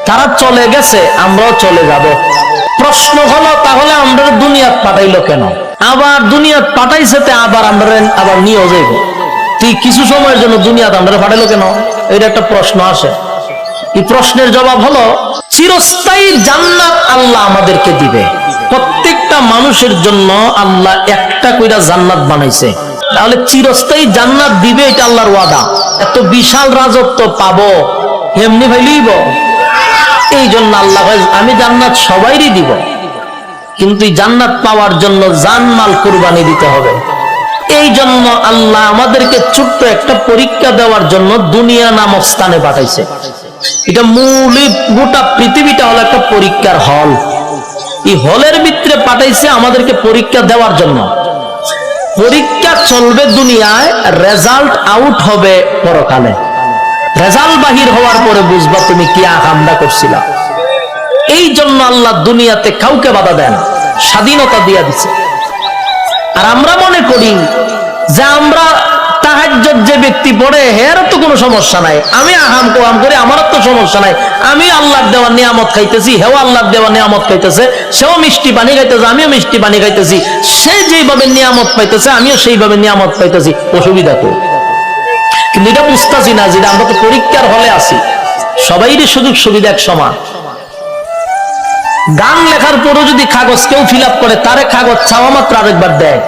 তারা চলে গেছে, আমরাও চলে যাব। প্রশ্ন হলো তাহলে আমরা দুনিয়াত পাঠাইলো কেন? আবার দুনিয়াত পাঠাইছে আবার আমরা আবার নিয়েও যাইব, তুই কিছু সময়ের জন্য দুনিয়াত আমরা পাঠাইলো কেন? এটা একটা প্রশ্ন আসে। এই প্রশ্নের জবাব হলো চিরস্থায়ী জান্নাত আল্লাহ আমাদেরকে দিবে। প্রত্যেকটা মানুষের জন্য আল্লাহ একটা কইরা জান্নাত বানাইছে, তাহলে চিরস্থায়ী জান্নাত দিবে, এটা আল্লাহর ওয়াদা। এত বিশাল রাজত্ব পাবো এমনি ভাইলইব? এই জন্য আল্লাহ আমি জান্নাত সবাইরই দিব, কিন্তু এই জান্নাত পাওয়ার জন্য জানমাল কুরবানি দিতে হবে। এই জন্য আল্লাহ আমাদেরকে ছোট্ট একটা পরীক্ষা দেওয়ার জন্য দুনিয়া নামক স্থানে পাঠাইছে। এটা মূলই গোটা পৃথিবীটা হলো একটা পরীক্ষার হল। এই হলের ভিতরে পাঠাইছে আমাদেরকে পরীক্ষা দেওয়ার জন্য। পরীক্ষা চলবে দুনিয়ায়, রেজাল্ট আউট হবে পরকালে। রেজাল্ট বাহির হওয়ার পরে বুঝবা তুমি কি আকামটা করছিলা। এই জন্য আল্লাহ দুনিয়াতে কাউকে বাধা দেন, স্বাধীনতা দিয়া দিছে। আর আমরা মনে করি যে আমরা তাহাজ্জুদ যে ব্যক্তি পড়ে এর তো কোনো সমস্যা নাই, আমি আহাম কোয়াম করি আমারও তো সমস্যা নাই, আমি আল্লাহর দেওয়া নিয়ামত খাইতেছি, হেও আল্লাহর দেওয়া নিয়ামত খাইতেছে, সেও মিষ্টি পানি খাইতেছে, আমিও মিষ্টি পানি খাইতেছি, সে যেভাবে নিয়ামত পাইতেছে আমিও সেইভাবে নিয়ামত পাইতেছি, অসুবিধা কই? কিন্তু এটা বুঝতেছি না যে আমরা তো পরীক্ষার হলে আছি, সবাইরই সুযোগ সুবিধা এক সমান। গান লেখার পরও যদি কাগজ কেউ ফিল আপ করে, তারে কাগজ চাওয়া মাত্র আরেকবার দেয়।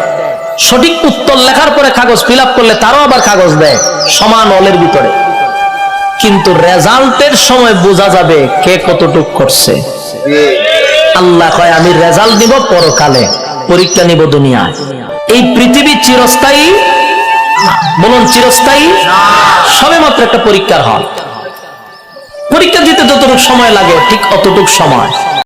সঠিক উত্তর লেখার পরে কাগজ ফিল আপ করলে তারও আবার কাগজ দেয়, সমান হলের ভিতরে। কিন্তু রেজাল্টের সময় বোঝা যাবে কে কতটুক করছে। আল্লাহ কয় আমি রেজাল্ট দিব পরকালে, পরীক্ষা নিব দুনিয়ায়। এই পৃথিবী চিরস্থায়ী, বলুন চিরস্থায়ী? সবে মাত্র একটা পরীক্ষার হল। পরীক্ষা দিতে যতটুকু সময় লাগে ঠিক অতটুক সময়